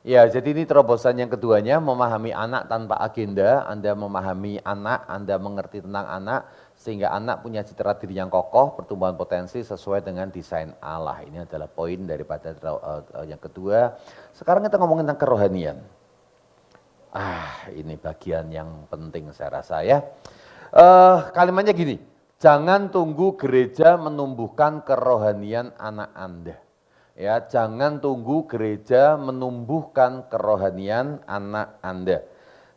Ya, jadi ini terobosan yang keduanya, memahami anak tanpa agenda. Anda memahami anak, Anda mengerti tentang anak, sehingga anak punya citra diri yang kokoh, pertumbuhan potensi sesuai dengan desain Allah. Ini adalah poin daripada yang kedua. Sekarang kita ngomongin tentang kerohanian. Ini bagian yang penting saya rasa ya. Kalimatnya gini, jangan tunggu gereja menumbuhkan kerohanian anak Anda. Ya, jangan tunggu gereja menumbuhkan kerohanian anak Anda.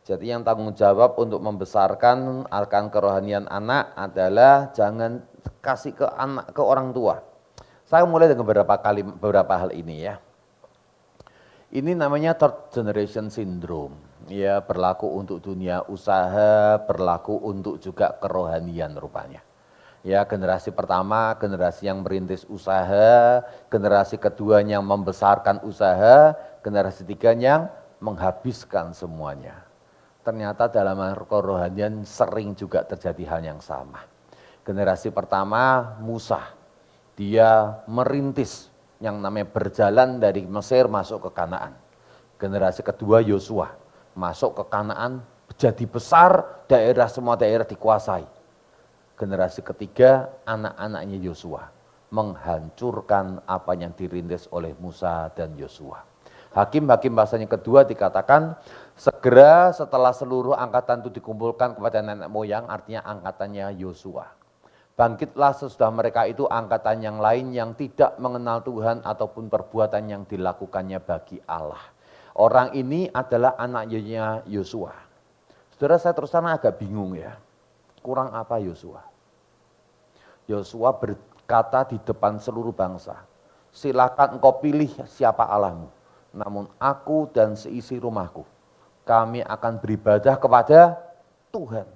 Jadi yang tanggung jawab untuk membesarkan akan kerohanian anak adalah jangan kasih ke orang tua. Saya mulai dengan beberapa hal ini ya. Ini namanya third generation syndrome. Ya, berlaku untuk dunia usaha, berlaku untuk juga kerohanian rupanya. Ya, generasi pertama, generasi yang merintis usaha, generasi kedua yang membesarkan usaha, generasi tiga yang menghabiskan semuanya. Ternyata dalam kerohanian sering juga terjadi hal yang sama. Generasi pertama Musa, dia merintis yang namanya berjalan dari Mesir masuk ke Kanaan. Generasi kedua Yosua, masuk ke Kanaan, jadi besar, semua daerah dikuasai. Generasi ketiga anak-anaknya Yosua menghancurkan apa yang dirintis oleh Musa dan Yosua. Hakim-hakim bahasanya kedua dikatakan segera setelah seluruh angkatan itu dikumpulkan kepada nenek moyang, artinya angkatannya Yosua. Bangkitlah sesudah mereka itu angkatan yang lain yang tidak mengenal Tuhan ataupun perbuatan yang dilakukannya bagi Allah. Orang ini adalah anaknya Yosua. Saudara, saya terus terang agak bingung ya. Kurang apa Yosua? Yosua berkata di depan seluruh bangsa, silakan engkau pilih siapa Allahmu. Namun aku dan seisi rumahku, kami akan beribadah kepada Tuhan.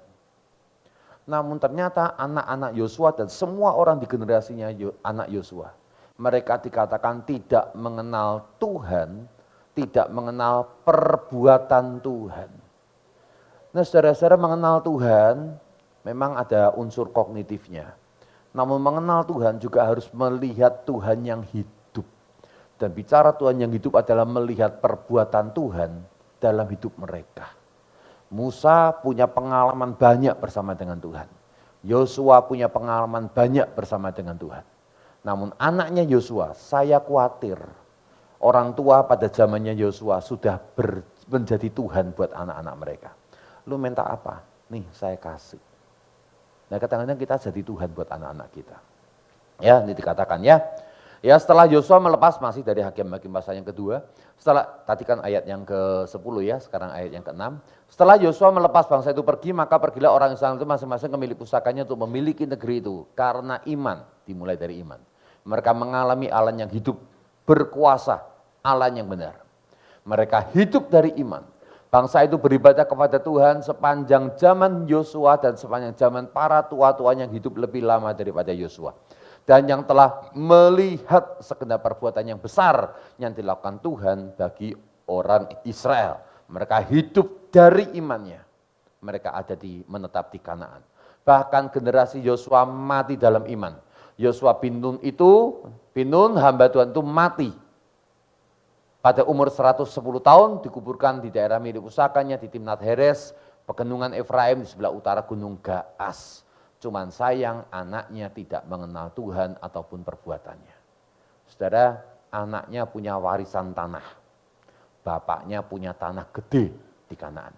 Namun ternyata anak-anak Yosua dan semua orang di generasinya anak Yosua, mereka dikatakan tidak mengenal Tuhan, tidak mengenal perbuatan Tuhan. Nah, saudara-saudara, mengenal Tuhan memang ada unsur kognitifnya. Namun mengenal Tuhan juga harus melihat Tuhan yang hidup. Dan bicara Tuhan yang hidup adalah melihat perbuatan Tuhan dalam hidup mereka. Musa punya pengalaman banyak bersama dengan Tuhan. Yosua punya pengalaman banyak bersama dengan Tuhan. Namun anaknya Yosua, saya khawatir orang tua pada zamannya Yosua sudah menjadi Tuhan buat anak-anak mereka. Lu minta apa? Nih saya kasih. Nah, kadang-kadang kita jadi Tuhan buat anak-anak kita. Ya, ini dikatakan ya. Ya, setelah Yosua melepas, masih dari hakim-hakim pasal yang kedua. Setelah, tadi kan ayat yang ke-10 ya, sekarang ayat yang ke-6. Setelah Yosua melepas bangsa itu pergi, maka pergilah orang Israel itu masing-masing ke milik pusakanya untuk memiliki negeri itu. Karena iman, dimulai dari iman. Mereka mengalami Allah yang hidup, berkuasa, Allah yang benar. Mereka hidup dari iman. Bangsa itu beribadah kepada Tuhan sepanjang zaman Yosua dan sepanjang zaman para tua-tua yang hidup lebih lama daripada Yosua. Dan yang telah melihat segenap perbuatan yang besar yang dilakukan Tuhan bagi orang Israel. Mereka hidup dari imannya. Mereka menetap di Kanaan. Bahkan generasi Yosua mati dalam iman. Yosua bin Nun hamba Tuhan itu mati. Pada umur 110 tahun dikuburkan di daerah milik pusakanya di Timnat Heres, pegunungan Efraim di sebelah utara Gunung Gaas. Cuman sayang anaknya tidak mengenal Tuhan ataupun perbuatannya. Saudara, anaknya punya warisan tanah. Bapaknya punya tanah gede di Kanaan.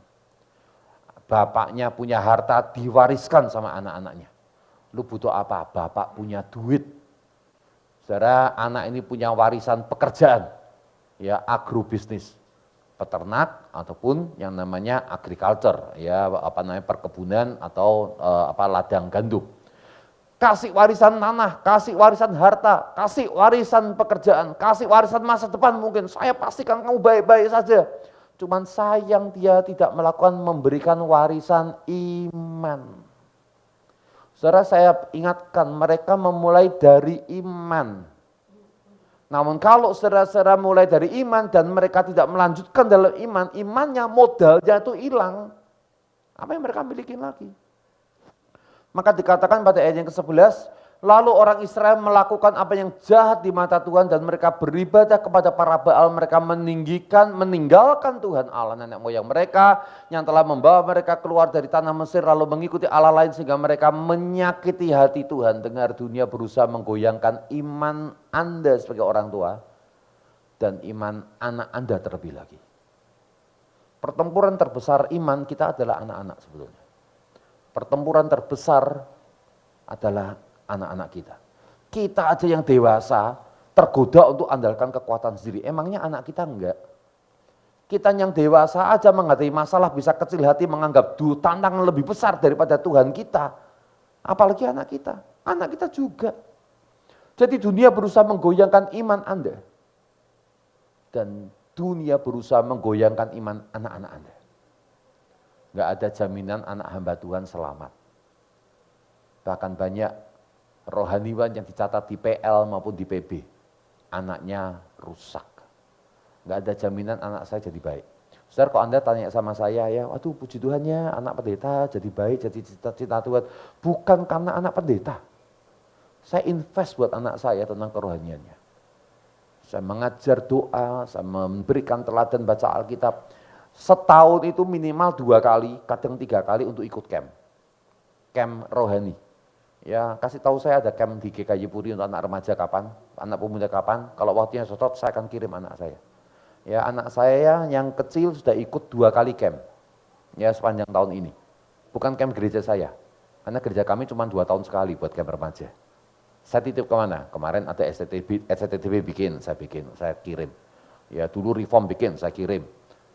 Bapaknya punya harta diwariskan sama anak-anaknya. Lu butuh apa? Bapak punya duit. Saudara, anak ini punya warisan pekerjaan. Ya, agrobisnis, peternak ataupun yang namanya agriculture, ya perkebunan atau ladang gandum. Kasih warisan tanah, kasih warisan harta, kasih warisan pekerjaan, kasih warisan masa depan mungkin. Saya pastikan kamu baik-baik saja. Cuman sayang dia tidak memberikan warisan iman. Saudara, saya ingatkan mereka memulai dari iman. Namun kalau saudara-saudara mulai dari iman dan mereka tidak melanjutkan dalam iman, imannya modalnya itu hilang. Apa yang mereka miliki lagi? Maka dikatakan pada ayat yang ke-11, Lalu orang Israel melakukan apa yang jahat di mata Tuhan dan mereka beribadah kepada para Baal, mereka meninggalkan Tuhan Allah nenek moyang mereka yang telah membawa mereka keluar dari tanah Mesir lalu mengikuti Allah lain sehingga mereka menyakiti hati Tuhan. Dengar, dunia berusaha menggoyangkan iman Anda sebagai orang tua dan iman anak Anda terlebih lagi. Pertempuran terbesar iman kita adalah anak-anak sebetulnya. Pertempuran terbesar adalah anak-anak kita. Kita aja yang dewasa tergoda untuk andalkan kekuatan sendiri. Emangnya anak kita enggak? Kita yang dewasa aja menghadapi masalah bisa kecil hati menganggap tantangan lebih besar daripada Tuhan kita. Apalagi anak kita. Anak kita juga. Jadi dunia berusaha menggoyangkan iman Anda. Dan dunia berusaha menggoyangkan iman anak-anak Anda. Enggak ada jaminan anak hamba Tuhan selamat. Bahkan banyak rohaniwan yang dicatat di PL maupun di PB, anaknya rusak. Enggak ada jaminan anak saya jadi baik. Saudara, kalau Anda tanya sama saya, ya, waduh puji Tuhan ya anak pendeta jadi baik, jadi cita-cita Tuhan. Bukan karena anak pendeta. Saya invest buat anak saya tentang kerohaniannya. Saya mengajar doa, saya memberikan teladan baca Alkitab. Setahun itu minimal 2 kali, kadang 3 kali untuk ikut camp. Camp rohani. Ya, kasih tahu saya ada camp di GKY Puri untuk anak remaja kapan, anak pemuda kapan. Kalau waktunya cocok, saya akan kirim anak saya. Ya, anak saya yang kecil sudah ikut 2 kali camp. Ya, sepanjang tahun ini. Bukan camp gereja saya. Karena gereja kami cuma 2 tahun sekali buat camp remaja. Saya titip kemana? Kemarin ada SCTB bikin, saya kirim. Ya, dulu Reform bikin, saya kirim.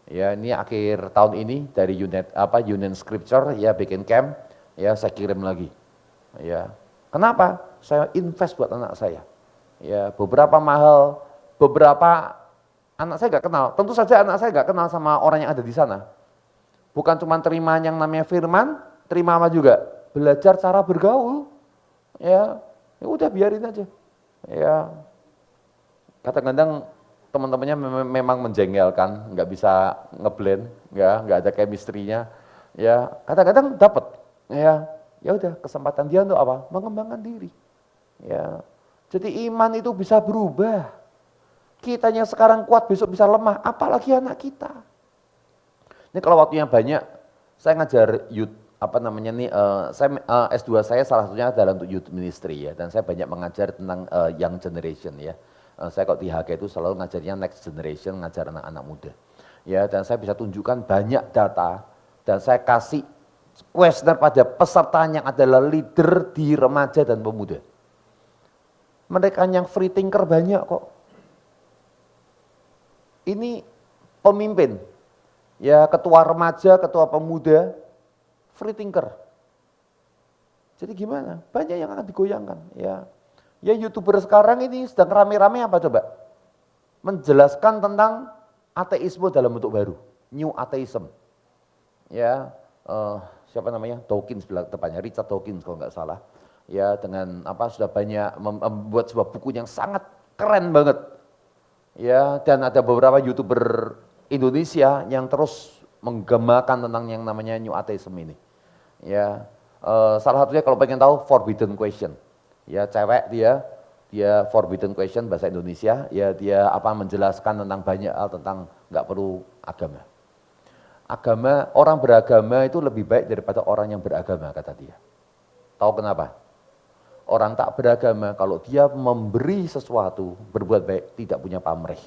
Ya, ini akhir tahun ini dari Union Scripture ya bikin camp, ya saya kirim lagi. Ya, kenapa? Saya invest buat anak saya. Ya, beberapa mahal, beberapa anak saya nggak kenal. Tentu saja anak saya nggak kenal sama orang yang ada di sana. Bukan cuma terima yang namanya firman, terima apa juga belajar cara bergaul. Ya, ya udah biarin aja. Ya, kadang-kadang teman-temannya memang menjengkelkan, nggak bisa ngeblend, ya, nggak ada chemistry-nya. Ya, kadang-kadang dapat. Ya udah kesempatan dia untuk apa? Mengembangkan diri. Ya. Jadi iman itu bisa berubah. Kitanya sekarang kuat besok bisa lemah, apalagi anak kita. Ini kalau waktunya banyak, saya ngajar youth S2 saya salah satunya adalah untuk youth ministry ya, dan saya banyak mengajar tentang young generation ya. Saya kok di HK itu selalu ngajarnya next generation, ngajar anak-anak muda. Ya, dan saya bisa tunjukkan banyak data dan saya kasih kuesioner pada peserta yang adalah leader di remaja dan pemuda. Mereka yang free thinker banyak kok. Ini pemimpin, ya ketua remaja, ketua pemuda, free thinker. Jadi gimana? Banyak yang akan digoyangkan. Ya YouTuber sekarang ini sedang rame-rame apa coba? Menjelaskan tentang ateisme dalam bentuk baru, new atheism. Ya. Siapa namanya? Dawkins tepatnya, Richard Dawkins kalau nggak salah. Ya, dengan sudah banyak membuat sebuah buku yang sangat keren banget. Ya, dan ada beberapa YouTuber Indonesia yang terus menggemakan tentang yang namanya New Atheism ini. Ya, salah satunya kalau pengen tahu Forbidden Question. Ya, cewek dia Forbidden Question bahasa Indonesia. Ya, dia menjelaskan tentang banyak hal tentang nggak perlu agama. Orang beragama itu lebih baik daripada orang yang beragama, kata dia. Tahu kenapa? Orang tak beragama kalau dia memberi sesuatu, berbuat baik, tidak punya pamrih.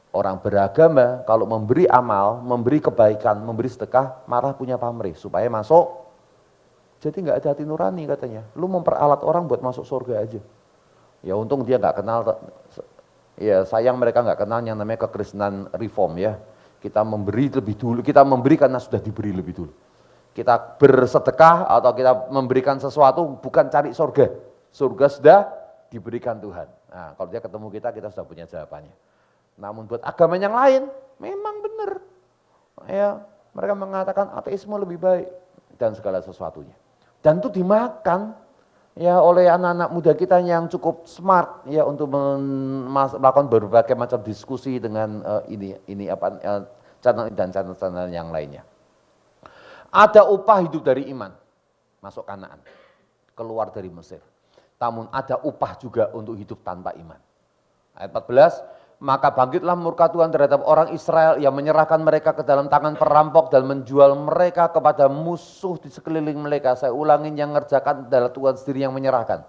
Orang beragama kalau memberi amal, memberi kebaikan, memberi sedekah, malah punya pamrih supaya masuk. Jadi nggak ada hati nurani katanya. Lu memperalat orang buat masuk surga aja. Ya untung dia nggak kenal. Ya sayang mereka nggak kenal yang namanya kekristenan reform ya. Kita memberi lebih dulu, kita memberi karena sudah diberi lebih dulu. Kita bersedekah atau kita memberikan sesuatu bukan cari surga. Surga sudah diberikan Tuhan. Nah, kalau dia ketemu kita sudah punya jawabannya. Namun buat agama yang lain, memang benar. Ya, mereka mengatakan ateisme lebih baik dan segala sesuatunya. Dan itu dimakan ya oleh anak-anak muda kita yang cukup smart ya untuk melakukan berbagai macam diskusi dengan channel dan channel yang lainnya. Ada upah hidup dari iman, masuk Kanaan. keluar dari Mesir. Namun ada upah juga untuk hidup tanpa iman. Ayat 14, maka bangkitlah murka Tuhan terhadap orang Israel yang menyerahkan mereka ke dalam tangan perampok dan menjual mereka kepada musuh di sekeliling mereka. Saya ulangin, yang mengerjakan adalah Tuhan sendiri yang menyerahkan.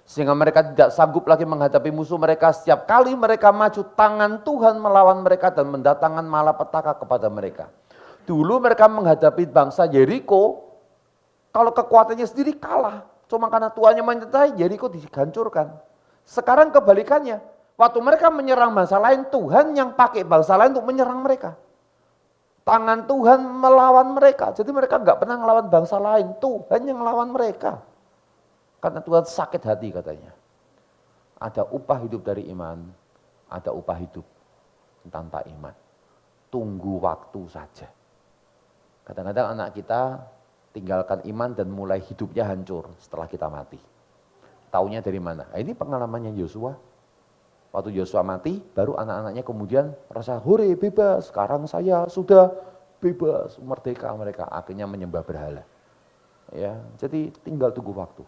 Sehingga mereka tidak sanggup lagi menghadapi musuh mereka. Setiap kali mereka maju, tangan Tuhan melawan mereka dan mendatangkan malapetaka kepada mereka. Dulu mereka menghadapi bangsa Yeriko, kalau kekuatannya sendiri kalah. Cuma karena Tuhannya menyertai, Yeriko dihancurkan. Sekarang kebalikannya, waktu mereka menyerang bangsa lain, Tuhan yang pakai bangsa lain untuk menyerang mereka. Tangan Tuhan melawan mereka, jadi mereka nggak pernah melawan bangsa lain, Tuhan yang melawan mereka. Karena Tuhan sakit hati katanya. Ada upah hidup dari iman, ada upah hidup tanpa iman. Tunggu waktu saja. Kadang-kadang anak kita tinggalkan iman dan mulai hidupnya hancur setelah kita mati. Taunya dari mana? Nah, ini pengalamannya Yosua. Waktu Yosua mati, baru anak-anaknya kemudian rasa hore bebas. Sekarang saya sudah bebas, merdeka mereka. Akhirnya menyembah berhala. Ya, jadi tinggal tunggu waktu.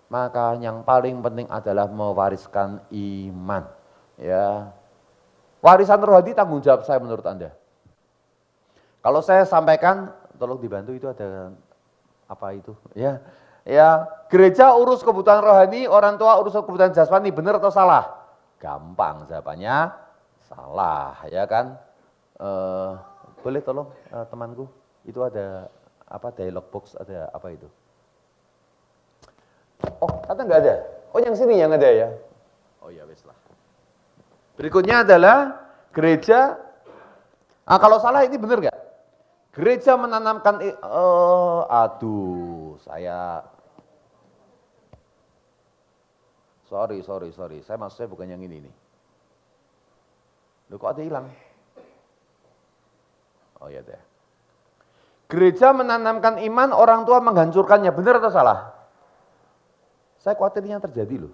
Maka yang paling penting adalah mewariskan iman. Ya, warisan rohani tanggung jawab saya menurut Anda. Kalau saya sampaikan, tolong dibantu, itu ada apa itu? Ya, gereja urus kebutuhan rohani, orang tua urus kebutuhan jasmani, benar atau salah? Gampang jawabannya, salah, ya kan? Boleh tolong temanku, itu ada apa, dialog box, ada apa itu? Oh, kata nggak ada? Oh, yang sini yang ada ya? Oh ya, wes lah. Berikutnya adalah gereja, kalau salah ini benar nggak? Gereja menanamkan, sorry, saya maksudnya bukan yang ini nih. Loh, kok ada hilang? Oh ya deh. Gereja menanamkan iman, orang tua menghancurkannya, benar atau salah? Saya khawatirnya terjadi loh.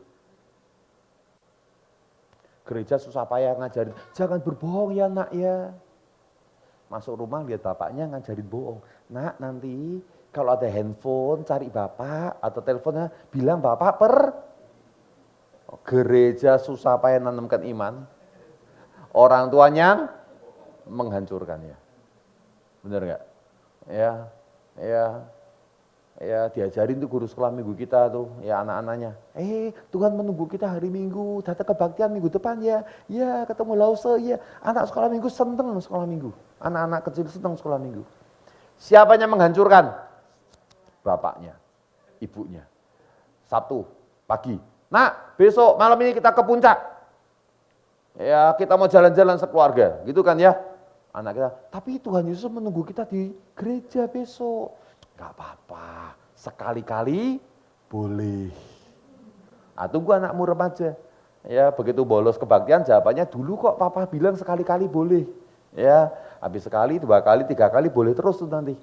Gereja susah payah ngajarin, jangan berbohong ya nak ya. Masuk rumah lihat bapaknya ngajarin bohong. Nak, nanti kalau ada handphone cari bapak, atau teleponnya bilang bapak Gereja susah payah menanamkan iman, orang tuanya menghancurkannya. Benar nggak? Ya, diajarin tuh guru sekolah minggu kita tuh, ya anak-anaknya. Tuhan menunggu kita hari Minggu, datang kebaktian minggu depan ya. Ya, ketemu lause ya. Anak sekolah minggu seneng sekolah minggu. Anak-anak kecil seneng sekolah minggu. Siapanya menghancurkan? Bapaknya, ibunya. Sabtu pagi. Nah, besok malam ini kita ke puncak. Ya, kita mau jalan-jalan sekeluarga, gitu kan ya. Anak kita, tapi Tuhan Yesus menunggu kita di gereja besok. Gak apa-apa, sekali-kali boleh. Tunggu anakmu remaja. Ya, begitu bolos kebaktian jawabannya, dulu kok papa bilang sekali-kali boleh. Ya, habis sekali, 2 kali, 3 kali boleh terus tuh nanti.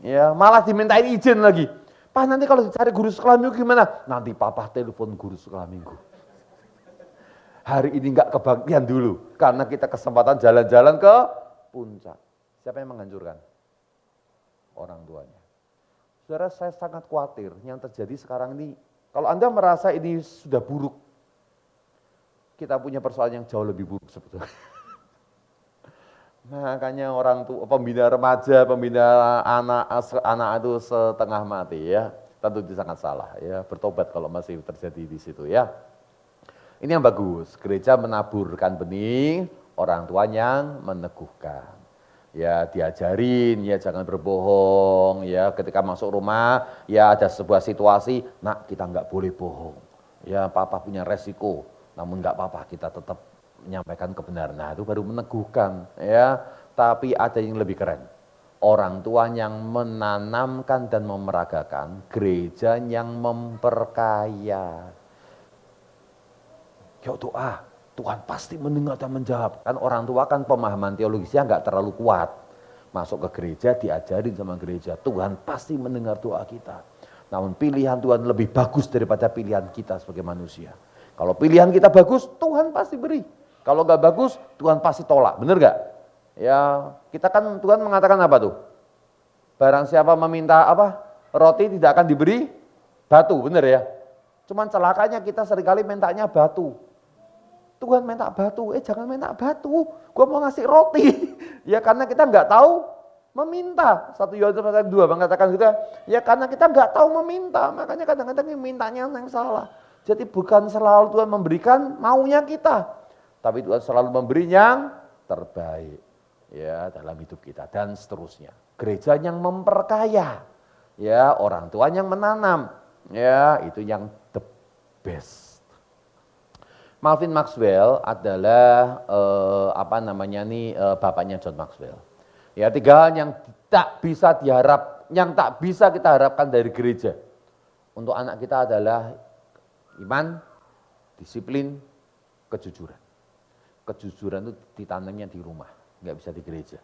Ya, malah dimintain izin lagi. Pak, nanti kalau dicari guru sekolah minggu gimana? Nanti papa telepon guru sekolah minggu. Hari ini enggak kebaktian dulu, karena kita kesempatan jalan-jalan ke puncak. Siapa yang menghancurkan? Orang tuanya. Saudara, saya sangat khawatir yang terjadi sekarang ini. Kalau Anda merasa ini sudah buruk, kita punya persoalan yang jauh lebih buruk sebetulnya. Makanya orang tua, pembina remaja, pembina anak itu setengah mati ya. Tentu itu sangat salah ya, bertobat kalau masih terjadi di situ ya. Ini yang bagus, gereja menaburkan benih, orang tua yang meneguhkan. Ya, diajarin, ya jangan berbohong, ya ketika masuk rumah, ya ada sebuah situasi, nak kita nggak boleh bohong. Ya, papa punya resiko, namun nggak apa-apa, kita tetap menyampaikan kebenaran. Nah, itu baru meneguhkan, ya. Tapi ada yang lebih keren. Orang tua yang menanamkan dan memeragakan, gereja yang memperkaya. Yuk doa, Tuhan pasti mendengar dan menjawab. Kan orang tua kan pemahaman teologisnya nggak terlalu kuat. Masuk ke gereja, diajarin sama gereja, Tuhan pasti mendengar doa kita. Namun pilihan Tuhan lebih bagus daripada pilihan kita sebagai manusia. Kalau pilihan kita bagus, Tuhan pasti beri. Kalau nggak bagus, Tuhan pasti tolak. Benar nggak? Ya, kita kan Tuhan mengatakan apa tuh? Barang siapa meminta apa? Roti tidak akan diberi Batu, bener ya? Cuman celakanya kita seringkali mintanya batu. Tuhan minta batu, jangan minta batu, gua mau ngasih roti. Ya karena kita nggak tahu meminta. 1 Yohanes pasal 2 mengatakan juga, ya karena kita nggak tahu meminta, makanya kadang-kadang mintanya yang salah. Jadi bukan selalu Tuhan memberikan maunya kita, tapi Tuhan selalu memberi yang terbaik ya dalam hidup kita dan seterusnya. Gereja yang memperkaya, ya orang tua yang menanam, ya itu yang the best. Malvin Maxwell adalah bapaknya John Maxwell. Ya 3 hal yang tak bisa kita harapkan dari gereja untuk anak kita adalah iman, disiplin, kejujuran. Kejujuran itu ditanamnya di rumah, nggak bisa di gereja.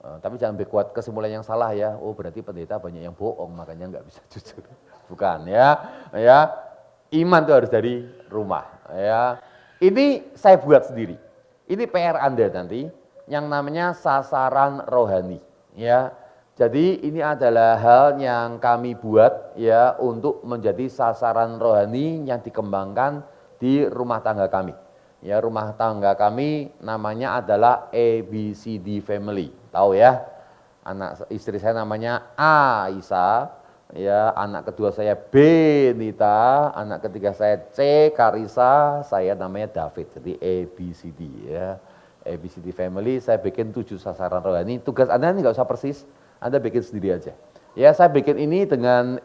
Tapi jangan buat kesimpulan yang salah ya. Oh berarti pendeta banyak yang bohong makanya nggak bisa jujur. Bukan ya. Iman itu harus dari rumah. Ya, ini saya buat sendiri. Ini PR Anda nanti yang namanya sasaran rohani. Ya, jadi ini adalah hal yang kami buat ya untuk menjadi sasaran rohani yang dikembangkan di rumah tangga kami. Ya, rumah tangga kami namanya adalah ABCD Family. Tahu ya? Anak istri saya namanya Aisyah. Ya, anak kedua saya B, Nita, anak ketiga saya C, Karisa, saya namanya David. Jadi ABCD ya. ABCD Family, saya bikin 7 sasaran rohani. Tugas Anda ini nggak usah persis, Anda bikin sendiri aja. Ya, saya bikin ini dengan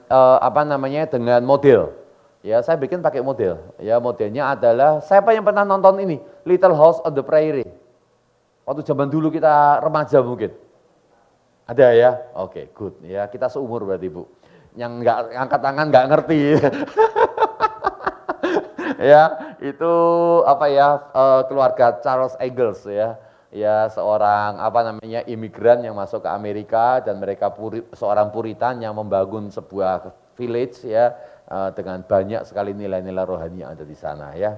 dengan model. Ya, saya bikin pakai model. Ya, modelnya adalah siapa yang pernah nonton ini? Little House on the Prairie. Waktu zaman dulu kita remaja mungkin. Ada ya? Oke, good. Ya, kita seumur berarti, Bu. Yang nggak angkat tangan nggak ngerti. Ya, itu keluarga Charles Eagles ya. Ya, seorang imigran yang masuk ke Amerika dan mereka seorang Puritan yang membangun sebuah village ya dengan banyak sekali nilai-nilai rohani yang ada di sana ya.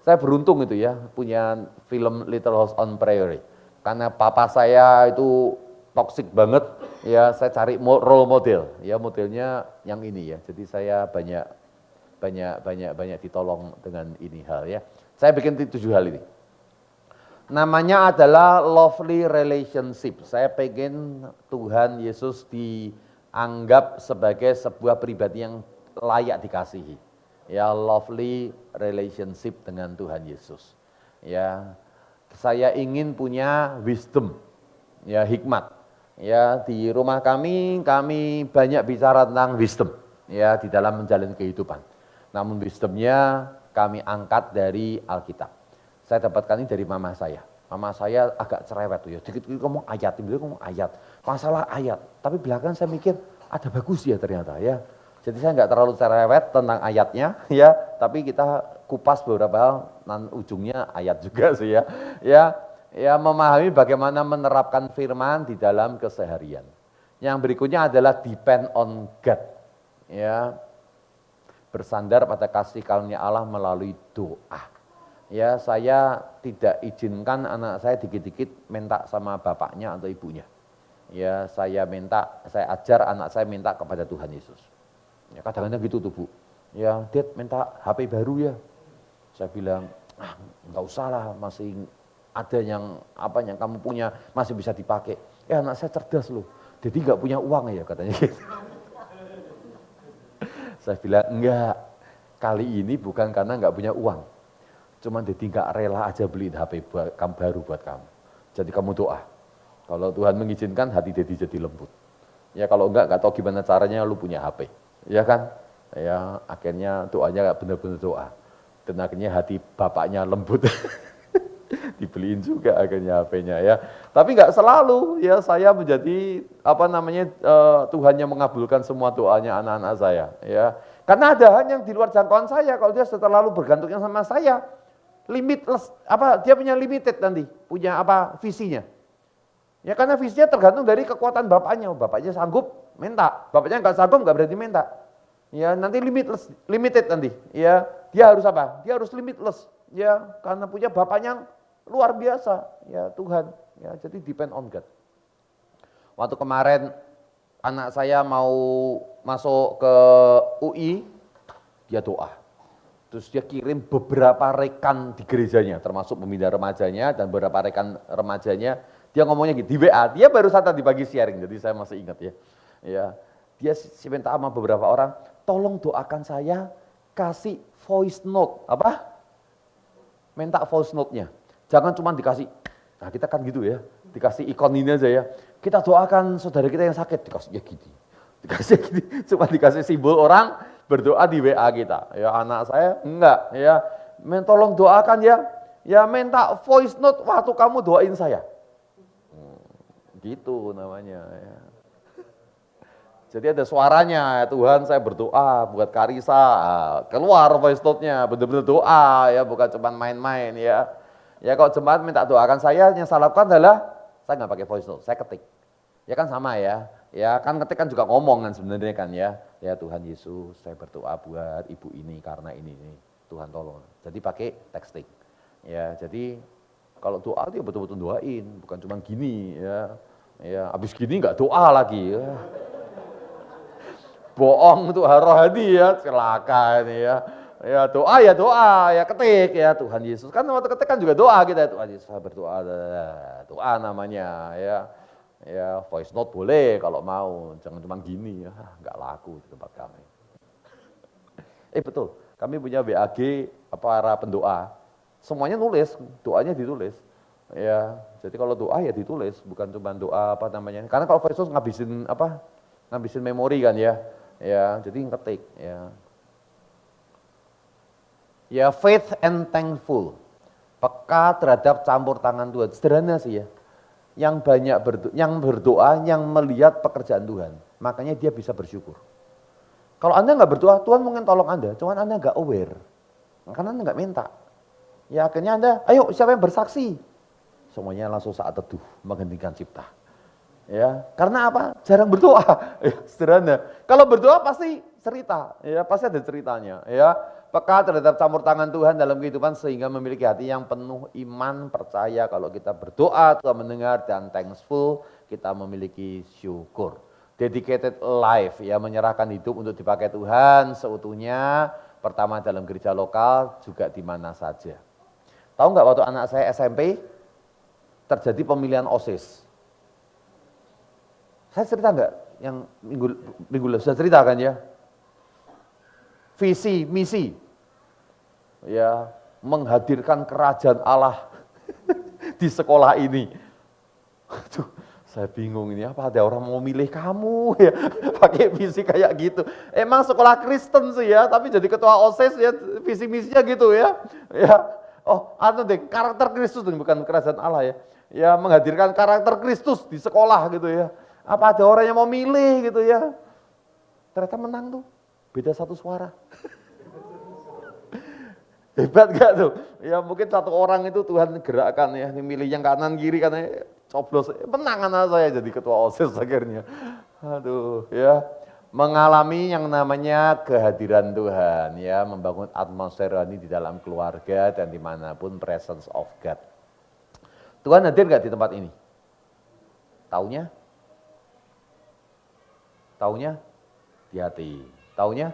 Saya beruntung itu ya punya film Little House on Prairie. Karena papa saya itu toksik banget, ya saya cari role model, ya modelnya yang ini ya. Jadi saya banyak ditolong dengan ini hal ya. Saya bikin 7 hal ini. Namanya adalah lovely relationship. Saya pengen Tuhan Yesus dianggap sebagai sebuah pribadi yang layak dikasihi. Ya, lovely relationship dengan Tuhan Yesus. Ya, saya ingin punya wisdom, ya hikmat. Ya, di rumah kami banyak bicara tentang wisdom ya di dalam menjalani kehidupan. Namun wisdomnya kami angkat dari Alkitab. Saya dapatkan ini dari mama saya. Mama saya agak cerewet tuh ya, dikit-dikit ngomong ayat, masalah ayat. Tapi belakangan saya mikir ada bagus ya ternyata ya. Jadi saya nggak terlalu cerewet tentang ayatnya ya, tapi kita kupas beberapa hal, ujungnya ayat juga sih ya. Ya memahami bagaimana menerapkan firman di dalam keseharian. Yang berikutnya adalah depend on God. Ya, bersandar pada kasih karunia Allah melalui doa. Ya, saya tidak izinkan anak saya dikit-dikit minta sama bapaknya atau ibunya. Ya, saya ajar anak saya minta kepada Tuhan Yesus. Ya, kadang-kadang gitu tuh Bu. Ya, Dad minta HP baru ya. Saya bilang, enggak usah lah, masih ada yang kamu punya masih bisa dipakai. Ya anak saya cerdas loh, jadi nggak punya uang ya katanya gitu. Saya bilang enggak, kali ini bukan karena nggak punya uang, cuman jadi nggak rela aja beliin HP baru buat kamu. Jadi kamu doa, kalau Tuhan mengizinkan hati Dedi jadi lembut. Ya kalau enggak tahu gimana caranya lu punya HP, ya kan? Ya akhirnya doanya benar-benar doa, dan akhirnya hati bapaknya lembut. Dibeliin juga akhirnya HP-nya ya. Tapi nggak selalu ya saya menjadi Tuhan yang mengabulkan semua doanya anak-anak saya ya. Karena ada hal yang di luar jangkauan saya, kalau dia terlalu bergantungnya sama saya, dia punya limited nanti, punya visinya. Ya karena visinya tergantung dari kekuatan bapaknya. Bapaknya sanggup minta, bapaknya nggak sanggup nggak berarti minta. Ya nanti limited nanti. Ya dia harus Dia harus limitless. Ya karena punya bapaknya luar biasa, ya Tuhan, ya jadi depend on God. Waktu kemarin anak saya mau masuk ke UI, dia doa. Terus dia kirim beberapa rekan di gerejanya, termasuk pembina remajanya dan beberapa rekan remajanya. Dia ngomongnya gitu, di WA, dia baru saat tadi pagi sharing, jadi saya masih ingat ya. Ya, dia minta sama beberapa orang, tolong doakan saya, kasih voice note, apa? Minta voice note-nya. Jangan cuma dikasih, nah kita kan gitu ya, dikasih ikon ini aja ya. Kita doakan saudara kita yang sakit, dikasih ya gini. Dikasih gini, cuma dikasih simbol orang berdoa di WA kita. Ya anak saya enggak, ya tolong doakan ya. Ya minta voice note waktu kamu doain saya. Gitu namanya ya. Jadi ada suaranya, Tuhan saya berdoa buat Karisa, keluar voice note-nya, benar-benar doa ya, bukan cuma main-main ya. Ya kalau jemaat minta doakan saya, yang saya lakukan adalah saya nggak pakai voice note, saya ketik. Ya kan sama ya, ya kan ketik kan juga ngomong kan sebenarnya kan ya. Ya Tuhan Yesus, saya berdoa buat ibu ini karena ini, Tuhan tolong. Jadi pakai texting. Ya jadi kalau doa itu betul-betul doain, bukan cuma gini ya. Ya abis gini nggak doa lagi ya. Bohong untuk rohani ya, celaka ini ya. Ya doa, ya ketik ya Tuhan Yesus. Kan waktu ketik kan juga doa kita, Tuhan Yesus berdoa, doa namanya ya. Ya voice note boleh kalau mau, jangan cuma gini ya, nggak laku di tempat kami. Betul, kami punya BAG para pendoa, semuanya nulis, doanya ditulis. Ya, jadi kalau doa ya ditulis, bukan cuma doa apa namanya. Karena kalau voice note ngabisin memori kan ya. Ya, jadi ngetik ya. Ya, faith and thankful. Peka terhadap campur tangan Tuhan. Sederhana sih ya. Yang banyak berdoa, yang melihat pekerjaan Tuhan. Makanya dia bisa bersyukur. Kalau Anda nggak berdoa, Tuhan mungkin tolong Anda, cuman Anda nggak aware. Karena Anda nggak minta. Ya akhirnya Anda, ayo siapa yang bersaksi? Semuanya langsung saat teduh, menghentikan cipta. Ya, karena apa? Jarang berdoa. Ya, sederhana. Kalau berdoa pasti cerita, ya pasti ada ceritanya. Ya, peka terhadap campur tangan Tuhan dalam kehidupan sehingga memiliki hati yang penuh iman, percaya kalau kita berdoa Tuhan mendengar dan thankful, kita memiliki syukur. Dedicated life, ya menyerahkan hidup untuk dipakai Tuhan seutuhnya. Pertama dalam gereja lokal, juga di mana saja. Tahu nggak waktu anak saya SMP terjadi pemilihan OSIS? Saya cerita enggak yang minggu lalu sudah cerita kan ya? Visi, misi. Ya, menghadirkan kerajaan Allah di sekolah ini. Aduh, saya bingung ini apa ada orang mau milih kamu ya pakai visi kayak gitu. Emang sekolah Kristen sih ya, tapi jadi ketua OSIS ya visi misinya gitu ya. Ya. Oh, karakter Kristus bukan kerajaan Allah ya. Ya, menghadirkan karakter Kristus di sekolah gitu ya. Apa ada orang yang mau milih gitu ya. Ternyata menang tuh, beda 1 suara. Hebat gak tuh? Ya mungkin 1 orang itu Tuhan gerakkan ya, milih yang kanan kiri karena coblos. Menang anak saya jadi ketua OSIS akhirnya. Aduh ya. Mengalami yang namanya kehadiran Tuhan ya, membangun atmosfer rohani di dalam keluarga dan dimanapun presence of God. Tuhan hadir gak di tempat ini? Taunya? Taunya di hati. Taunya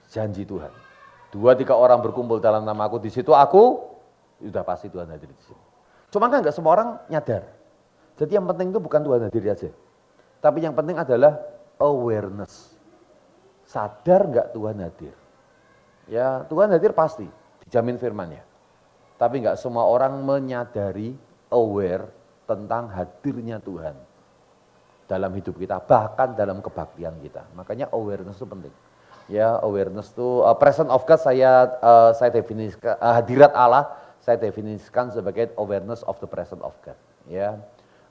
janji Tuhan. 2-3 orang berkumpul dalam nama aku, di situ aku, sudah pasti Tuhan hadir di situ. Cuma kan enggak semua orang nyadar. Jadi yang penting itu bukan Tuhan hadir aja. Tapi yang penting adalah awareness. Sadar enggak Tuhan hadir? Ya, Tuhan hadir pasti, dijamin firman-Nya. Tapi enggak semua orang menyadari, aware tentang hadirnya Tuhan dalam hidup kita, bahkan dalam kebaktian kita. Makanya awareness itu penting. Ya, awareness itu presence of God saya definisikan hadirat Allah saya definisikan sebagai awareness of the presence of God. Ya.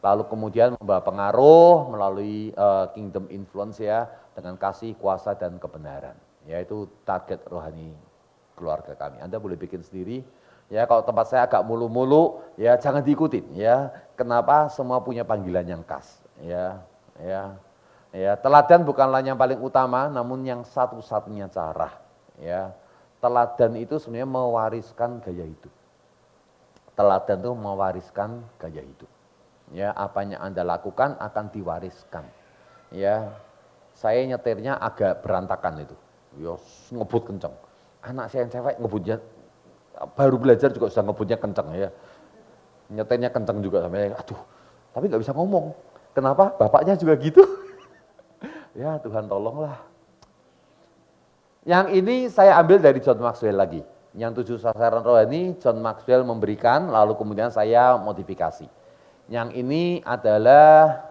Lalu kemudian membawa pengaruh melalui kingdom influence ya dengan kasih, kuasa dan kebenaran. Yaitu target rohani keluarga kami. Anda boleh bikin sendiri. Ya, kalau tempat saya agak mulu-mulu, ya jangan diikutin. Ya, kenapa? Semua punya panggilan yang khas. Ya, teladan bukanlah yang paling utama, namun yang satu-satunya cara. Ya, teladan itu sebenarnya mewariskan gaya hidup. Teladan itu mewariskan gaya hidup. Ya, apa yang Anda lakukan akan diwariskan. Ya, saya nyetirnya agak berantakan itu. Ya, ngebut kenceng. Anak saya yang cewek ngebutnya baru belajar juga sudah ngebutnya kenceng ya. Nyetirnya kenceng juga sampai aduh, tapi nggak bisa ngomong. Kenapa? Bapaknya juga gitu. Ya Tuhan tolonglah. Yang ini saya ambil dari John Maxwell lagi. Yang 7 sasaran rohani John Maxwell memberikan, lalu kemudian saya modifikasi. Yang ini adalah,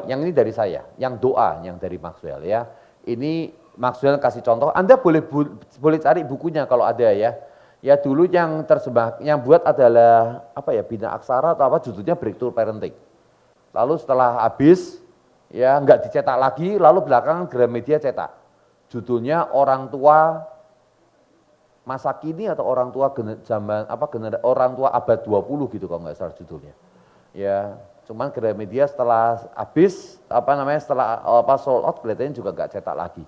yang ini dari saya, yang doa, yang dari Maxwell ya. Ini Maxwell kasih contoh, Anda boleh cari bukunya kalau ada ya. Ya dulu yang terjemah, yang buat adalah Bina Aksara atau judulnya Breakthrough Parenting. Lalu setelah habis, ya nggak dicetak lagi, lalu belakangan Gramedia cetak. Judulnya Orang Tua Masa Kini atau Orang Tua Orang Tua Abad 20 gitu kalau nggak salah judulnya. Ya, cuman Gramedia setelah habis setelah sold out kelihatannya juga nggak cetak lagi.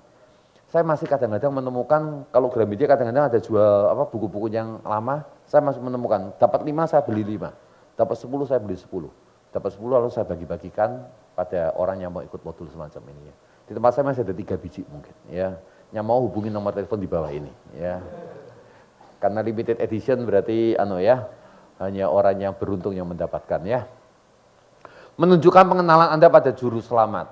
Saya masih kadang-kadang menemukan kalau Gramedia kadang-kadang ada jual buku-buku yang lama, saya masih menemukan dapat 5 saya beli 5, dapat 10 saya beli 10, dapat 10 lalu saya bagi-bagikan pada orang yang mau ikut modul semacam ini ya. Di tempat saya masih ada 3 biji mungkin ya. Yang mau hubungi nomor telepon di bawah ini ya. Karena limited edition berarti hanya orang yang beruntung yang mendapatkan ya. Menunjukkan pengenalan Anda pada juru selamat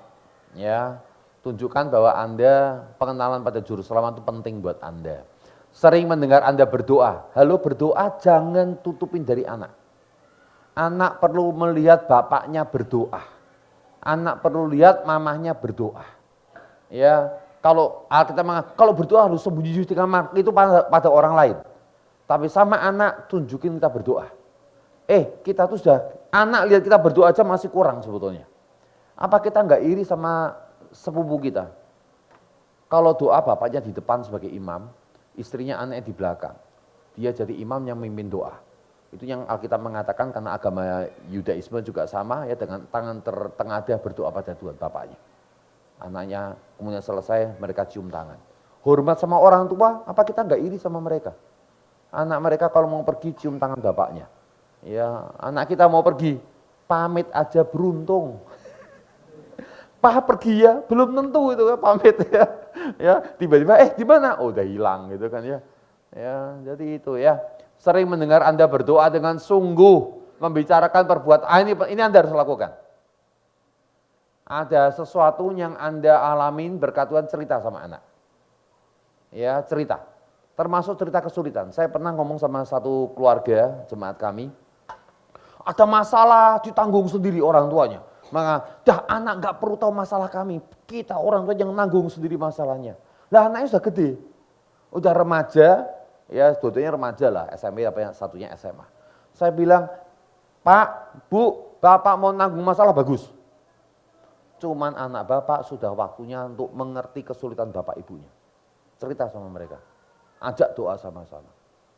ya. Tunjukkan bahwa Anda pengenalan pada juru selamat itu penting buat Anda. Sering mendengar Anda berdoa. Halo, berdoa jangan tutupin dari anak. Anak perlu melihat bapaknya berdoa. Anak perlu lihat mamahnya berdoa. Ya, kalau kita mengatakan kalau berdoa harus sembunyi di kamar, itu pada orang lain. Tapi sama anak tunjukin kita berdoa. Kita tuh anak lihat kita berdoa aja masih kurang sebetulnya. Apa kita nggak iri sama sepupu kita? Kalau doa bapaknya di depan sebagai imam, istrinya anaknya di belakang. Dia jadi imam yang memimpin doa. Itu yang Alkitab mengatakan karena agama Yudaisme juga sama ya, dengan tangan tertengadah berdoa pada Tuhan bapaknya. Anaknya kemudian selesai mereka cium tangan. Hormat sama orang tua, apa kita nggak iri sama mereka? Anak mereka kalau mau pergi cium tangan bapaknya. Ya, anak kita mau pergi, pamit aja beruntung. Pak pergi ya, belum tentu itu pamit ya. Ya, tiba-tiba di mana? Oh, udah hilang gitu kan ya. Ya, jadi itu ya. Sering mendengar Anda berdoa dengan sungguh, membicarakan perbuatan. Ini Anda harus lakukan. Ada sesuatu yang Anda alamin berkat Tuhan, cerita sama anak. Ya, cerita. Termasuk cerita kesulitan. Saya pernah ngomong sama satu keluarga jemaat kami. Ada masalah ditanggung sendiri orang tuanya. Maka anak nggak perlu tahu masalah kami. Kita orang tua yang nanggung sendiri masalahnya. Lah anaknya sudah gede. Udah remaja, ya sebetulnya remaja lah, SMP satunya SMA. Saya bilang, Pak, Bu, Bapak mau nanggung masalah bagus. Cuman anak Bapak sudah waktunya untuk mengerti kesulitan Bapak Ibunya. Cerita sama mereka. Ajak doa sama-sama.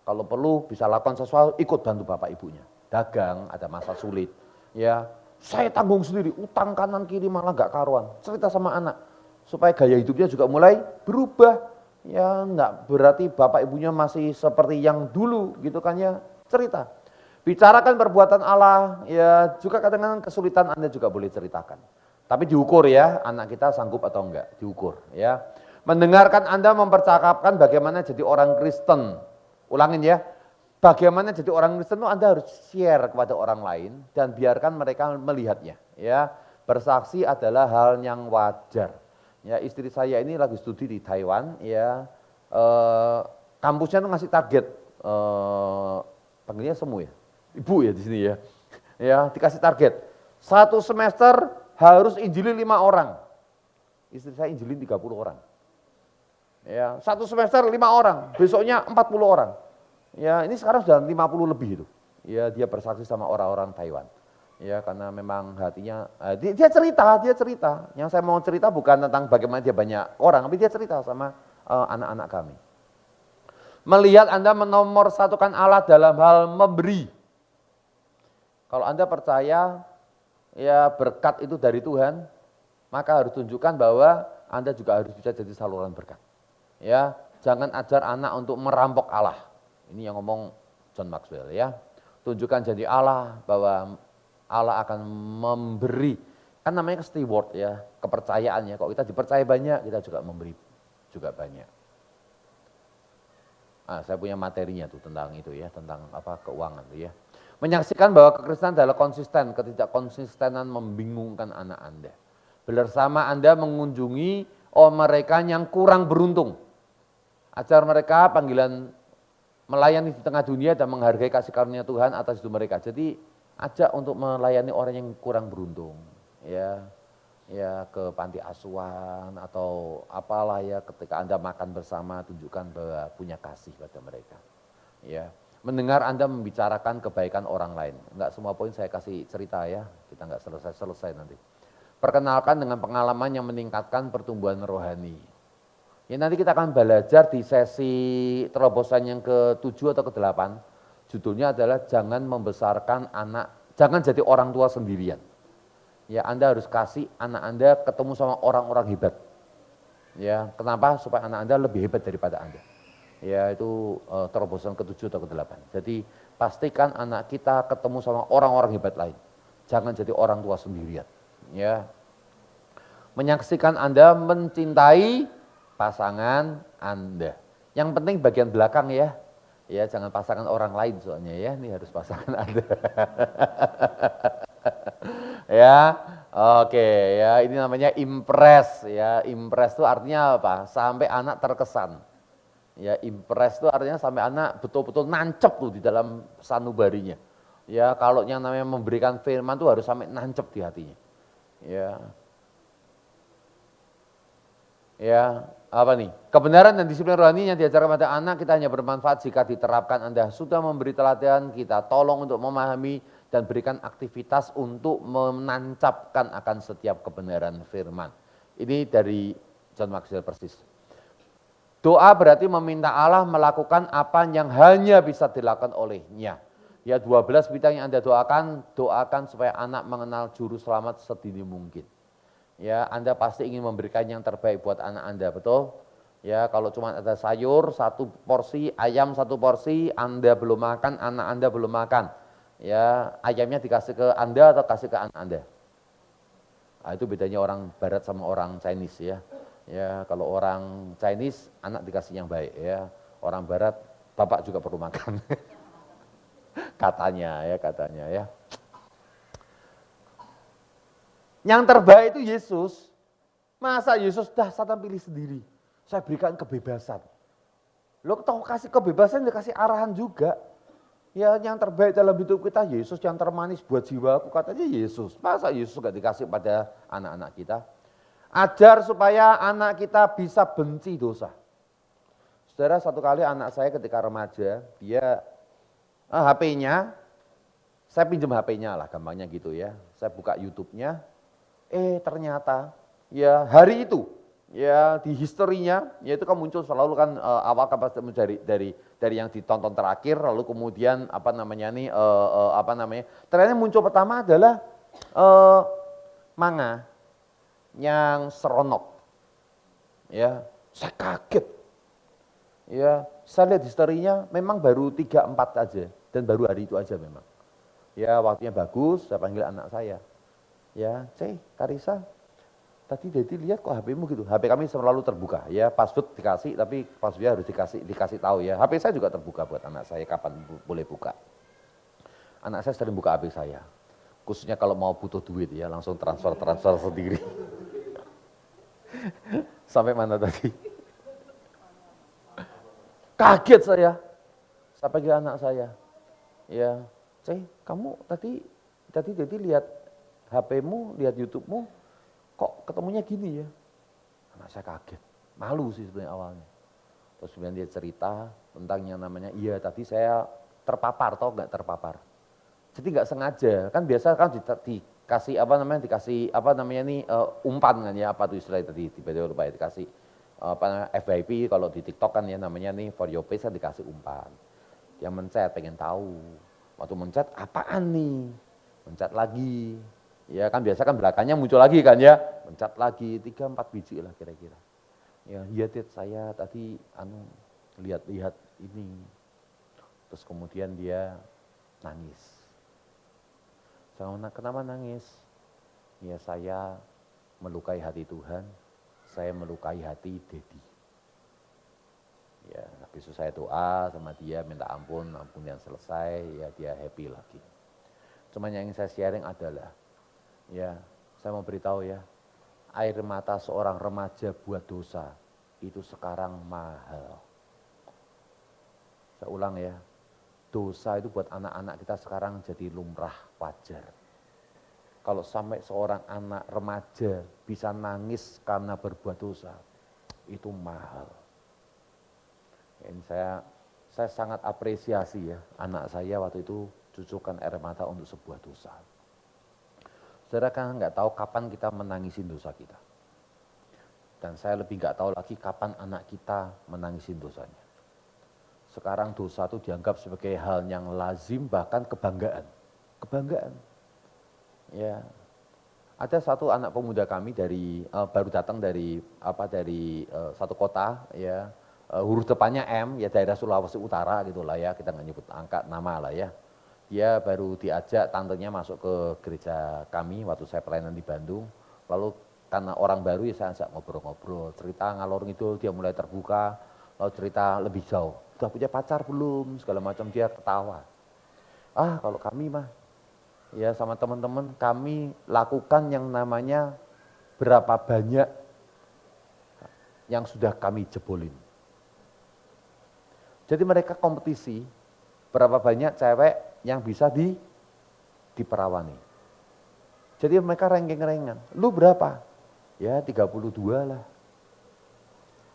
Kalau perlu bisa lakukan sesuatu, ikut bantu Bapak Ibunya. Dagang, ada masa sulit. Ya, saya tanggung sendiri, utang kanan kiri malah gak karuan. Cerita sama anak. Supaya gaya hidupnya juga mulai berubah. Ya, enggak berarti Bapak Ibunya masih seperti yang dulu gitu kan ya. Cerita. Bicarakan perbuatan Allah, ya juga kadang-kadang kesulitan Anda juga boleh ceritakan. Tapi diukur ya, anak kita sanggup atau enggak, diukur ya. Mendengarkan Anda mempercakapkan bagaimana jadi orang Kristen. Ulangin ya, bagaimana jadi orang Kristen itu Anda harus share kepada orang lain dan biarkan mereka melihatnya. Ya, bersaksi adalah hal yang wajar. Ya, istri saya ini lagi studi di Taiwan, ya, kampusnya tuh ngasih target, panggilnya semu ya, ibu ya di sini ya, ya dikasih target, 1 semester harus injilin 5 orang, istri saya injilin 30 orang. Ya, 1 semester 5 orang, besoknya 40 orang. Ya, ini sekarang sudah 50 lebih itu. Ya, dia bersaksi sama orang-orang Taiwan. Ya, karena memang hatinya, dia cerita. Yang saya mau cerita bukan tentang bagaimana dia banyak orang, tapi dia cerita sama anak-anak kami. Melihat Anda menomorsatukan Allah dalam hal memberi. Kalau Anda percaya, ya berkat itu dari Tuhan, maka harus tunjukkan bahwa Anda juga harus bisa jadi saluran berkat. Ya, jangan ajar anak untuk merampok Allah. Ini yang ngomong John Maxwell ya. Tunjukkan jadi Allah, bahwa Allah akan memberi Kan namanya steward ya, kepercayaannya. Kok kita dipercaya banyak, kita juga memberi juga banyak. Saya punya materinya tuh tentang itu ya, tentang keuangan tuh ya. Menyaksikan bahwa kekristenan adalah konsisten, ketidakkonsistenan membingungkan anak Anda. Bersama Anda mengunjungi mereka yang kurang beruntung. Ajar mereka panggilan melayani di tengah dunia dan menghargai kasih karunia Tuhan atas hidup mereka. Jadi ajak untuk melayani orang yang kurang beruntung. Ya ke panti asuhan atau apalah ya, ketika Anda makan bersama tunjukkan bahwa punya kasih pada mereka. Ya, mendengar Anda membicarakan kebaikan orang lain. Enggak semua poin saya kasih cerita ya, kita enggak selesai nanti. Perkenalkan dengan pengalaman yang meningkatkan pertumbuhan rohani. Ya nanti kita akan belajar di sesi terobosan yang ke-7 atau ke-8. Judulnya adalah jangan membesarkan anak, jangan jadi orang tua sendirian. Ya Anda harus kasih anak Anda ketemu sama orang-orang hebat. Ya, kenapa? Supaya anak Anda lebih hebat daripada Anda. Ya itu terobosan ke-7 atau ke-8. Jadi pastikan anak kita ketemu sama orang-orang hebat lain. Jangan jadi orang tua sendirian. Ya. Menyaksikan Anda mencintai pasangan Anda. Yang penting bagian belakang ya. Ya, jangan pasangan orang lain soalnya ya. Ini harus pasangan Anda. Ya, oke ya, ini namanya impress ya. Impress itu artinya apa? Sampai anak terkesan. Ya, impress itu artinya sampai anak betul-betul nancep tuh di dalam sanubarinya. Ya, kalau yang namanya memberikan firman tuh harus sampai nancep di hatinya. Ya. Ya, apa nih? Kebenaran dan disiplin rohani yang diajarkan pada anak kita hanya bermanfaat jika diterapkan. Anda sudah memberi teladan, kita tolong untuk memahami dan berikan aktivitas untuk menancapkan akan setiap kebenaran firman. Ini dari John Maxwell persis. Doa berarti meminta Allah melakukan apa yang hanya bisa dilakukan olehnya. Ya 12 bidang yang Anda doakan supaya anak mengenal juru selamat sedini mungkin. Ya, Anda pasti ingin memberikan yang terbaik buat anak Anda, betul? Ya, kalau cuma ada sayur, 1 porsi, ayam 1 porsi, Anda belum makan, anak Anda belum makan. Ya, ayamnya dikasih ke Anda atau kasih ke anak Anda? Nah, itu bedanya orang Barat sama orang Chinese ya. Ya, kalau orang Chinese, anak dikasih yang baik ya. Orang Barat, bapak juga perlu makan. katanya ya. Yang terbaik itu Yesus. Masa Yesus dah Satan pilih sendiri. Saya berikan kebebasan. Lo tahu kasih kebebasan, dia kasih arahan juga. Ya yang terbaik dalam hidup kita Yesus, yang termanis buat jiwaku katanya Yesus. Masa Yesus gak dikasih pada anak-anak kita? Ajar supaya anak kita bisa benci dosa. Saudara, satu kali anak saya ketika remaja, dia HP-nya, saya pinjam HP-nya lah gampangnya gitu ya. Saya buka YouTube-nya, ternyata ya hari itu ya di historinya ya itu kan muncul selalu kan awal kan pasti dari yang ditonton terakhir lalu kemudian ternyata muncul pertama adalah manga yang seronok ya, saya kaget ya, saya lihat historinya memang baru 3-4 aja dan baru hari itu aja memang ya, waktunya bagus, saya panggil anak saya ya, Karisa, tadi Dedi lihat kok HP-mu gitu. HP kami selalu terbuka ya, password dikasih tapi passwordnya harus dikasih tahu ya. HP saya juga terbuka buat anak saya kapan boleh buka. Anak saya sering buka HP saya. Khususnya kalau mau butuh duit ya, langsung transfer sendiri. Sampai mana tadi? Kaget saya. Saya panggil anak saya. Ya, kamu tadi Dedi lihat HP-mu, lihat YouTube-mu, kok ketemunya gini ya? Anak saya kaget, malu sih sebenarnya awalnya. Terus kemudian dia cerita tentang yang namanya, iya tadi saya terpapar, tau nggak terpapar? Jadi nggak sengaja, kan biasa kan dikasih umpan kan ya, apa tuh istilahnya tadi, tiba-tiba lupa ya, dikasih FYP kalau di TikTok kan ya namanya nih for your page kan dikasih umpan. Dia mencet, pengen tahu. Waktu mencet, apaan nih? Mencet lagi. Ya kan biasa kan belakangnya muncul lagi kan ya, mencet lagi 3-4 biji lah kira-kira. Ya saya tadi lihat ini. Terus kemudian dia nangis. Saya kenapa nangis? Ya saya melukai hati Tuhan, saya melukai hati Dedi. Ya, habis itu saya doa sama dia, minta ampun yang selesai, ya dia happy lagi. Cuma yang ingin saya sharing adalah, ya saya mau beritahu ya, air mata seorang remaja buat dosa, itu sekarang mahal. Saya ulang ya, dosa itu buat anak-anak kita sekarang jadi lumrah, wajar. Kalau sampai seorang anak remaja bisa nangis karena berbuat dosa, itu mahal. Ini saya sangat apresiasi ya, anak saya waktu itu cucurkan air mata untuk sebuah dosa. Saudara kan nggak tahu kapan kita menangisin dosa kita. Dan saya lebih nggak tahu lagi kapan anak kita menangisin dosanya. Sekarang dosa itu dianggap sebagai hal yang lazim, bahkan kebanggaan. Kebanggaan. Ya. Ada satu anak pemuda kami baru datang dari satu kota ya. Huruf depannya M, ya daerah Sulawesi Utara gitulah ya, kita nggak nyebut angka nama lah ya. Dia baru diajak tantenya masuk ke gereja kami waktu saya pelayanan di Bandung. Lalu karena orang baru ya saya ajak ngobrol-ngobrol, cerita ngalor ngidul, dia mulai terbuka, lalu cerita lebih jauh. Udah punya pacar belum? Segala macam, dia ketawa. Kalau kami mah, ya sama teman-teman kami lakukan yang namanya berapa banyak yang sudah kami jebolin. Jadi mereka kompetisi, berapa banyak cewek yang bisa diperawani. Jadi mereka ranking-rankingan, lu berapa? Ya 32 lah.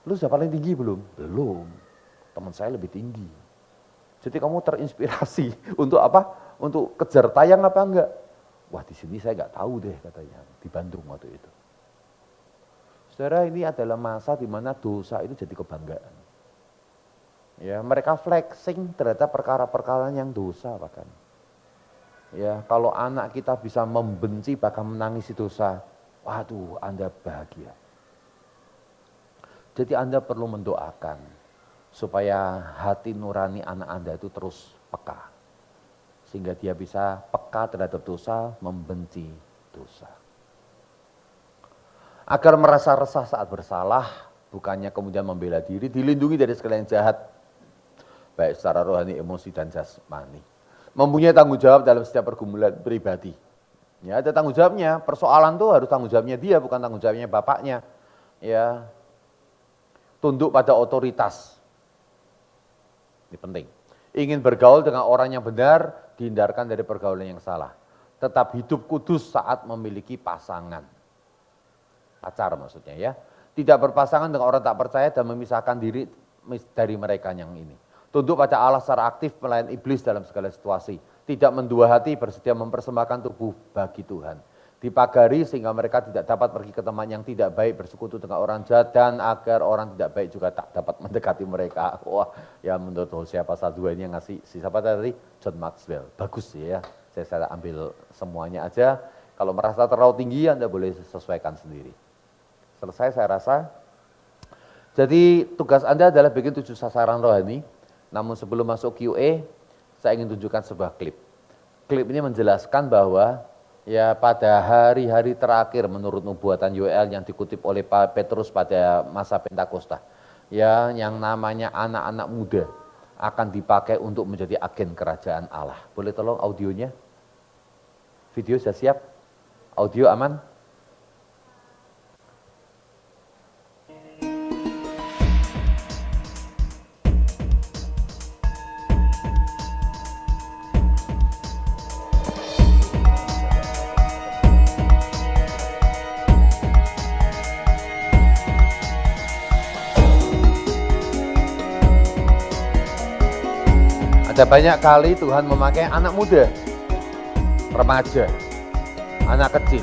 Lu sudah paling tinggi belum? Belum, teman saya lebih tinggi. Jadi kamu terinspirasi untuk apa? Untuk kejar tayang apa enggak? Wah di sini saya nggak tahu deh katanya, di Bandung waktu itu. Saudara, ini adalah masa di mana dosa itu jadi kebanggaan. Ya, mereka flexing terhadap perkara-perkara yang dosa bahkan. Ya, kalau anak kita bisa membenci bahkan menangisi dosa, waduh, Anda bahagia. Jadi Anda perlu mendoakan supaya hati nurani anak Anda itu terus peka. Sehingga dia bisa peka terhadap dosa, membenci dosa. Agar merasa resah saat bersalah, bukannya kemudian membela diri, dilindungi dari segala yang jahat, baik secara rohani, emosi, dan jasmani. Mempunyai tanggung jawab dalam setiap pergumulan pribadi. Ya, ada tanggung jawabnya, persoalan tuh harus tanggung jawabnya dia, bukan tanggung jawabnya bapaknya. Ya, tunduk pada otoritas. Ini penting. Ingin bergaul dengan orang yang benar, dihindarkan dari pergaulan yang salah. Tetap hidup kudus saat memiliki pasangan. Pacar maksudnya ya. Tidak berpasangan dengan orang tak percaya dan memisahkan diri dari mereka yang ini. Tunduk pada Allah secara aktif melayan iblis dalam segala situasi. Tidak mendua hati, bersedia mempersembahkan tubuh bagi Tuhan. Dipagari sehingga mereka tidak dapat pergi ke teman yang tidak baik, bersekutu dengan orang jahat, dan agar orang tidak baik juga tak dapat mendekati mereka. Wah, ya menurut Hosea pasal 2 ini yang ngasih siapa tadi? John Maxwell. Bagus ya, saya ambil semuanya aja. Kalau merasa terlalu tinggi, Anda boleh sesuaikan sendiri. Selesai saya rasa. Jadi tugas Anda adalah bikin 7 sasaran rohani. Namun sebelum masuk QA, saya ingin tunjukkan sebuah klip. Klip ini menjelaskan bahwa ya pada hari-hari terakhir menurut nubuatan Yoel yang dikutip oleh Petrus pada masa Pentakosta, ya yang namanya anak-anak muda akan dipakai untuk menjadi agen kerajaan Allah. Boleh tolong audionya? Video sudah siap? Audio aman? Ada banyak kali Tuhan memakai anak muda, remaja, anak kecil.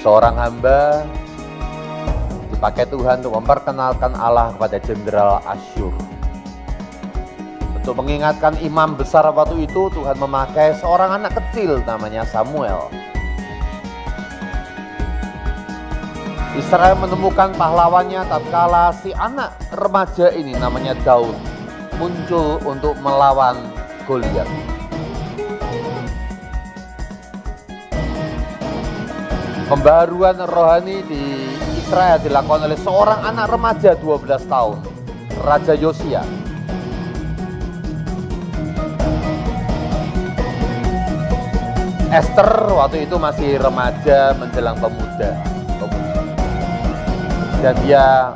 Seorang hamba dipakai Tuhan untuk memperkenalkan Allah kepada Jenderal Asyur. Untuk mengingatkan imam besar waktu itu, Tuhan memakai seorang anak kecil namanya Samuel. Israel menemukan pahlawannya tatkala si anak remaja ini namanya Daud muncul untuk melawan Goliat. Pembaruan rohani di Israel dilakukan oleh seorang anak remaja 12 tahun, Raja Yosia. Esther waktu itu masih remaja menjelang pemuda. Dan dia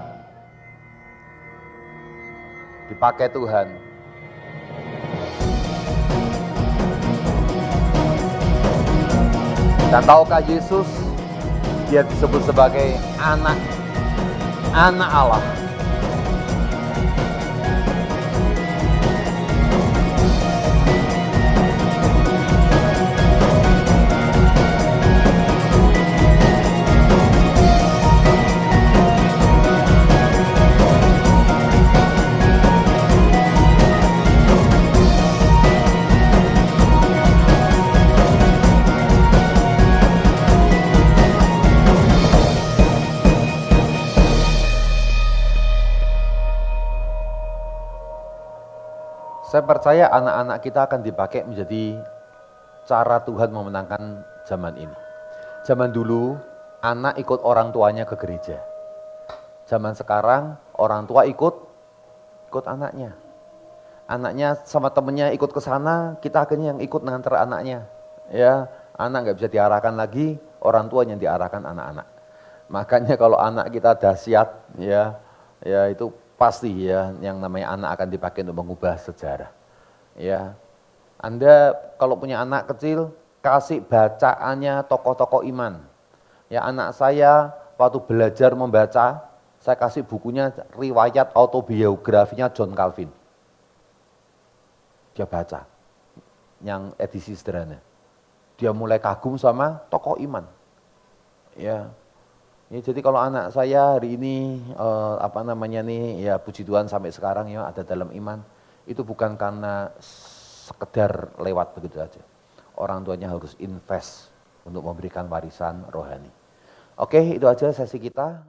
dipakai Tuhan. Dan tahukah Yesus, dia disebut sebagai anak Allah. Saya percaya anak-anak kita akan dipakai menjadi cara Tuhan memenangkan zaman ini. Zaman dulu, anak ikut orang tuanya ke gereja. Zaman sekarang, orang tua ikut anaknya. Anaknya sama temennya ikut ke sana, kita akhirnya yang ikut nganter anaknya. Ya, anak nggak bisa diarahkan lagi, orang tua yang diarahkan anak-anak. Makanya kalau anak kita dahsyat, ya itu pasti ya yang namanya anak akan dipakai untuk mengubah sejarah. Ya, Anda kalau punya anak kecil, kasih bacaannya tokoh-tokoh iman. Ya, anak saya waktu belajar membaca, saya kasih bukunya riwayat autobiografinya John Calvin. Dia baca, yang edisi sederhana. Dia mulai kagum sama tokoh iman. Ya, jadi kalau anak saya hari ini ya puji Tuhan sampai sekarang ya ada dalam iman, itu bukan karena sekedar lewat begitu saja. Orang tuanya harus invest untuk memberikan warisan rohani. Oke, itu aja sesi kita.